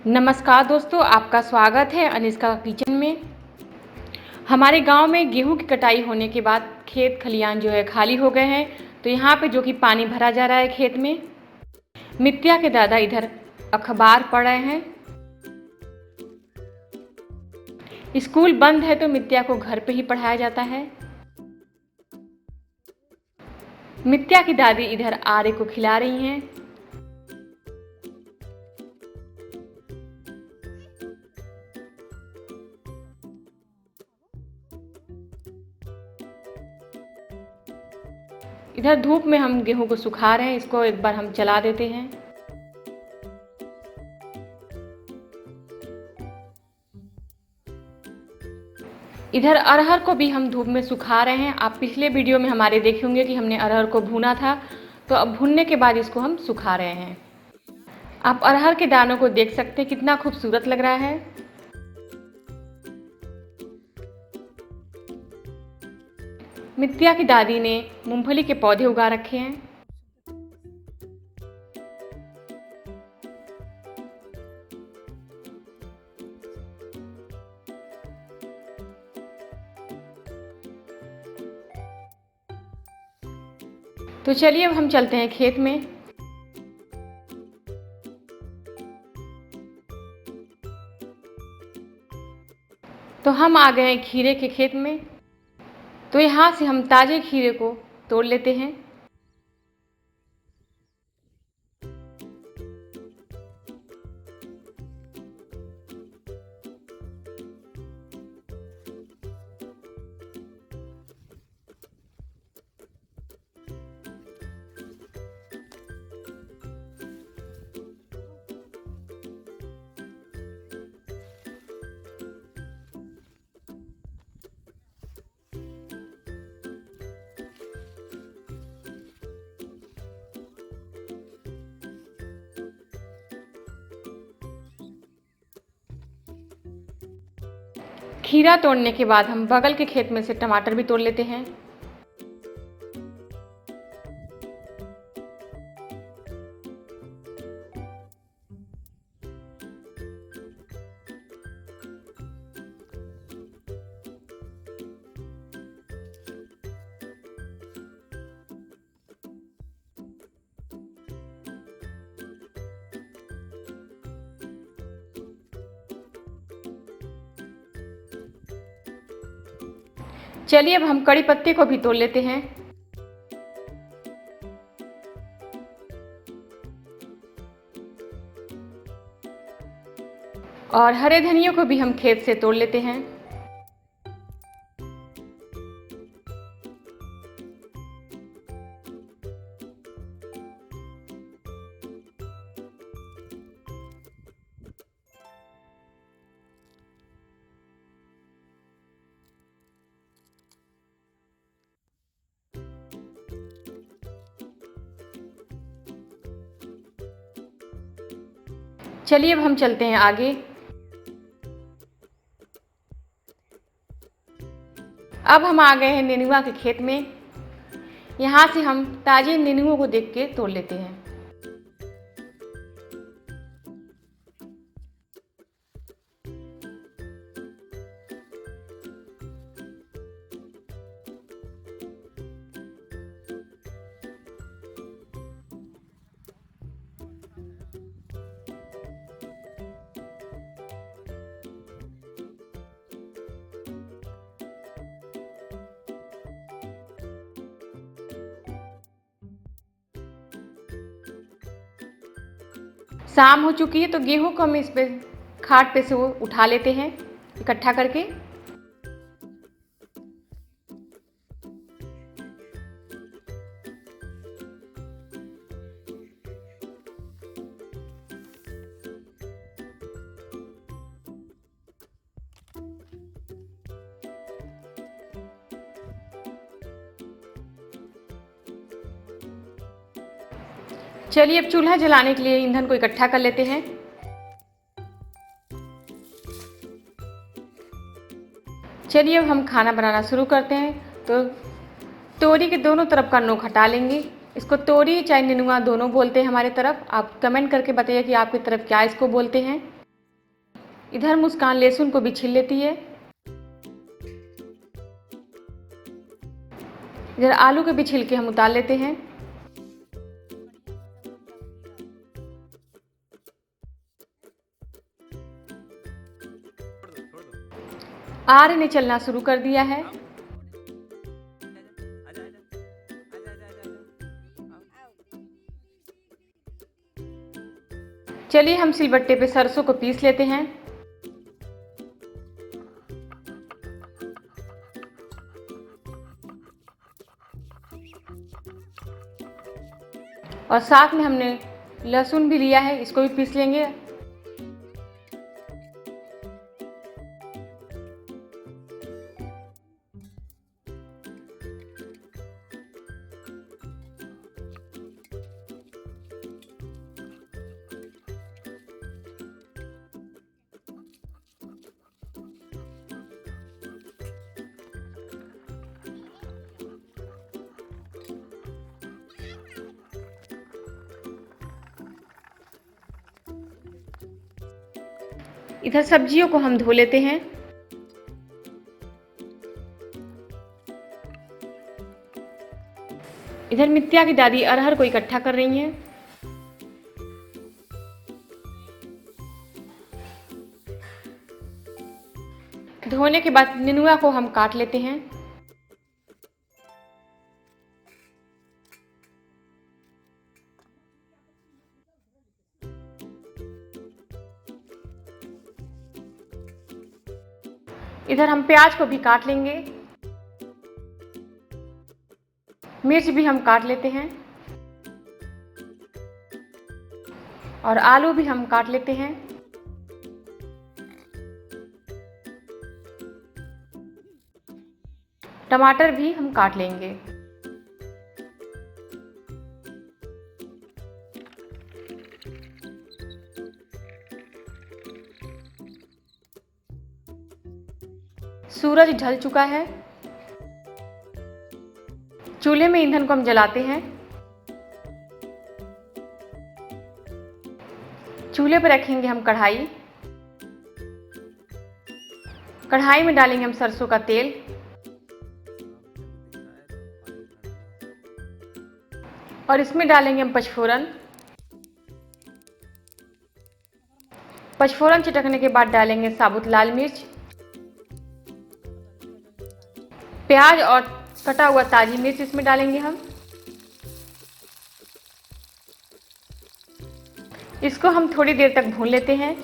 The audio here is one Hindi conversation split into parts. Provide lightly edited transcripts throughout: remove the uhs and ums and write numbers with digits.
नमस्कार दोस्तों, आपका स्वागत है अनिष्का किचन में। हमारे गांव में गेहूं की कटाई होने के बाद खेत खलियान जो है खाली हो गए हैं। तो यहाँ पे जो कि पानी भरा जा रहा है खेत में। मित्या के दादा इधर अखबार पढ़ रहे हैं। स्कूल बंद है तो मित्या को घर पे ही पढ़ाया जाता है। मित्या की दादी इधर आर्य को खिला रही हैं। इधर धूप में हम गेहूं को सुखा रहे हैं। इसको एक बार हम जला देते हैं। इधर अरहर को भी हम धूप में सुखा रहे हैं। आप पिछले वीडियो में हमारे देखे होंगे कि हमने अरहर को भूना था, तो अब भूनने के बाद इसको हम सुखा रहे हैं। आप अरहर के दानों को देख सकते हैं, कितना खूबसूरत लग रहा है। मित्या की दादी ने मूंगफली के पौधे उगा रखे हैं। तो चलिए अब हम चलते हैं खेत में। तो हम आ गए हैं खीरे के खेत में। तो यहाँ से हम ताजे खीरे को तोड़ लेते हैं। खीरा तोड़ने के बाद हम बगल के खेत में से टमाटर भी तोड़ लेते हैं। चलिए अब हम कड़ी पत्ते को भी तोड़ लेते हैं। और हरे धनिया को भी हम खेत से तोड़ लेते हैं। चलिए अब हम चलते हैं आगे। अब हम आ गए हैं नेनुआ के खेत में। यहाँ से हम ताजे नेनुओं को देख के तोड़ लेते हैं। शाम हो चुकी है तो गेहूं को हम इस पे खाट पे से वो उठा लेते हैं इकट्ठा करके। चलिए अब चूल्हा जलाने के लिए ईंधन को इकट्ठा कर लेते हैं। चलिए अब हम खाना बनाना शुरू करते हैं। तो तोरी के दोनों तरफ का नोक हटा लेंगे। इसको तोरी चाहे नेनुआ दोनों बोलते हैं हमारे तरफ। आप कमेंट करके बताइए कि आपकी तरफ क्या इसको बोलते हैं। इधर मुस्कान लहसुन को भी छील लेती है। इधर आलू के भी छिलके हम उतार लेते हैं। आर्य ने चलना शुरू कर दिया है। चलिए हम सिलबट्टे पे सरसों को पीस लेते हैं। और साथ में हमने लहसुन भी लिया है, इसको भी पीस लेंगे। इधर सब्जियों को हम धो लेते हैं। इधर मित्या की दादी अरहर को इकट्ठा कर रही हैं। धोने के बाद नेनुआ को हम काट लेते हैं। इधर हम प्याज को भी काट लेंगे। मिर्च भी हम काट लेते हैं और आलू भी हम काट लेते हैं। टमाटर भी हम काट लेंगे। सूरज ढल चुका है। चूल्हे में ईंधन को हम जलाते हैं। चूल्हे पर रखेंगे हम कढ़ाई। कढ़ाई में डालेंगे हम सरसों का तेल। और इसमें डालेंगे हम पचफोरन। पचफोरन चटकने के बाद डालेंगे साबुत लाल मिर्च, प्याज और कटा हुआ ताजी मिर्च इसमें डालेंगे हम। इसको हम थोड़ी देर तक भून लेते हैं।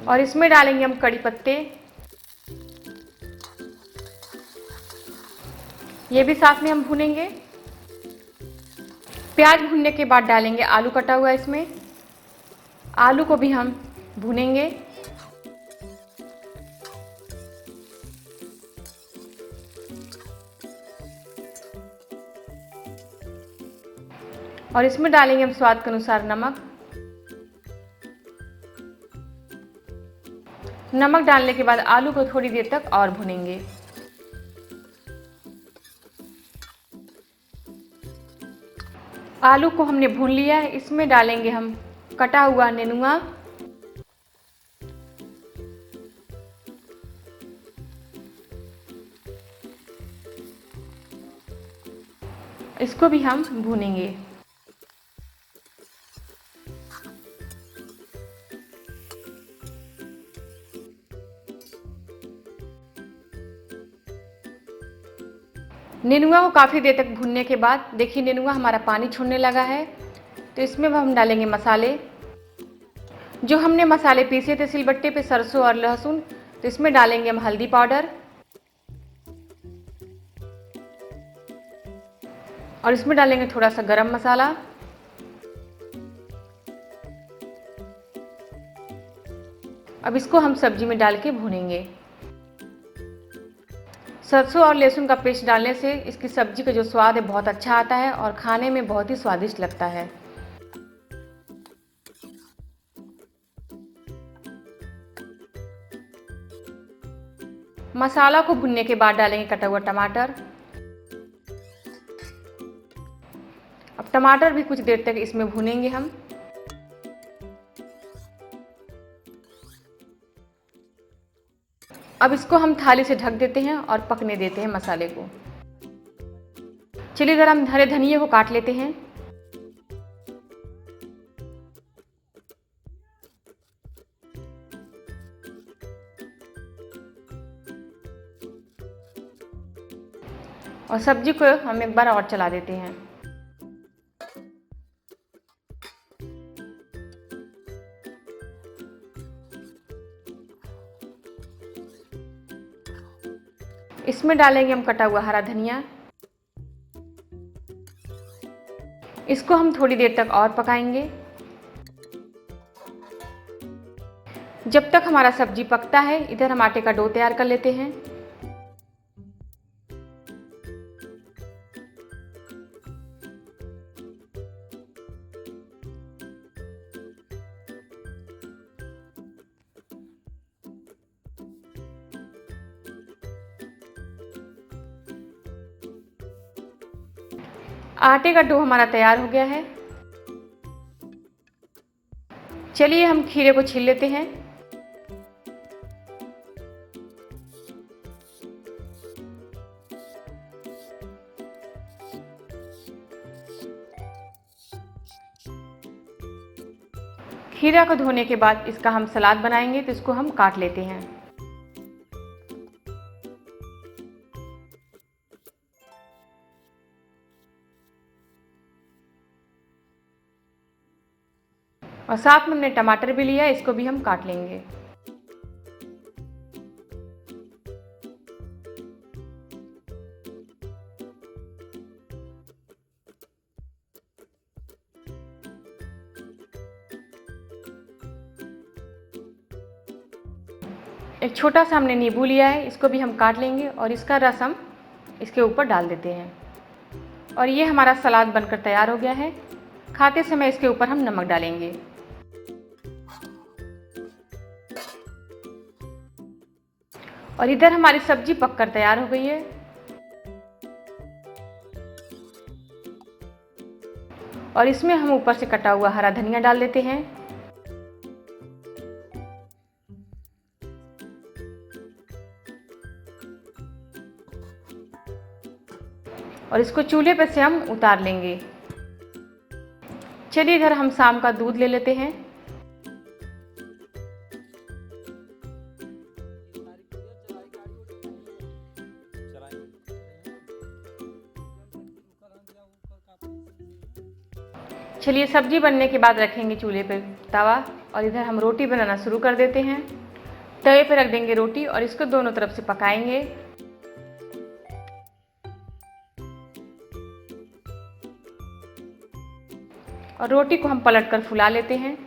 और इसमें डालेंगे हम कड़ी पत्ते, ये भी साथ में हम भूनेंगे। प्याज भूनने के बाद डालेंगे आलू कटा हुआ इसमें। आलू को भी हम भूनेंगे। और इसमें डालेंगे हम स्वाद के अनुसार नमक। नमक डालने के बाद आलू को थोड़ी देर तक और भूनेंगे। आलू को हमने भून लिया है। इसमें डालेंगे हम कटा हुआ नेनुआ, इसको भी हम भूनेंगे। नेनुआ को काफ़ी देर तक भूनने के बाद देखिए नेनुआ हमारा पानी छोड़ने लगा है। तो इसमें हम डालेंगे मसाले। जो हमने मसाले पीसे थे सिलबट्टे पे, सरसों और लहसुन, तो इसमें डालेंगे हम हल्दी पाउडर। और इसमें डालेंगे थोड़ा सा गरम मसाला। अब इसको हम सब्जी में डाल के भूनेंगे। सरसों और लहसुन का पेस्ट डालने से इसकी सब्जी का जो स्वाद है बहुत अच्छा आता है और खाने में बहुत ही स्वादिष्ट लगता है। मसाला को भुनने के बाद डालेंगे कटा हुआ टमाटर। अब टमाटर भी कुछ देर तक इसमें भूनेंगे हम। अब इसको हम थाली से ढक देते हैं और पकने देते हैं मसाले को। चलिए इधर हम हरे धनिये को काट लेते हैं। और सब्जी को हम एक बार और चला देते हैं। इसमें डालेंगे हम कटा हुआ हरा धनिया। इसको हम थोड़ी देर तक और पकाएंगे। जब तक हमारा सब्जी पकता है, इधर हम आटे का डो तैयार कर लेते हैं। आटे का डो हमारा तैयार हो गया है। चलिए हम खीरे को छील लेते हैं। खीरा को धोने के बाद इसका हम सलाद बनाएंगे, तो इसको हम काट लेते हैं। और साथ में हमने टमाटर भी लिया है, इसको भी हम काट लेंगे। एक छोटा सा हमने नींबू लिया है, इसको भी हम काट लेंगे और इसका रस हम इसके ऊपर डाल देते हैं। और ये हमारा सलाद बनकर तैयार हो गया है। खाते समय इसके ऊपर हम नमक डालेंगे। और इधर हमारी सब्जी पककर तैयार हो गई है। और इसमें हम ऊपर से कटा हुआ हरा धनिया डाल देते हैं। और इसको चूल्हे पर से हम उतार लेंगे। चलिए इधर हम शाम का दूध ले लेते हैं। चलिए सब्जी बनने के बाद रखेंगे चूल्हे पे तवा और इधर हम रोटी बनाना शुरू कर देते हैं। तवे पे रख देंगे रोटी और इसको दोनों तरफ से पकाएंगे। और रोटी को हम पलटकर फुला लेते हैं।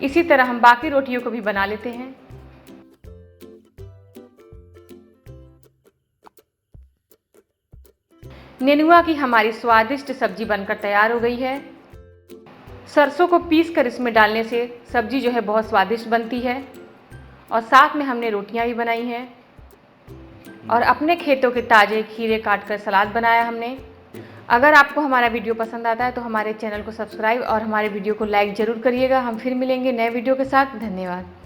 इसी तरह हम बाकी रोटियों को भी बना लेते हैं। नेनुआ की हमारी स्वादिष्ट सब्जी बनकर तैयार हो गई है। सरसों को पीसकर इसमें डालने से सब्जी जो है बहुत स्वादिष्ट बनती है। और साथ में हमने रोटियां भी बनाई हैं। और अपने खेतों के ताज़े खीरे काटकर सलाद बनाया हमने। अगर आपको हमारा वीडियो पसंद आता है तो हमारे चैनल को सब्सक्राइब और हमारे वीडियो को लाइक ज़रूर करिएगा। हम फिर मिलेंगे नए वीडियो के साथ। धन्यवाद।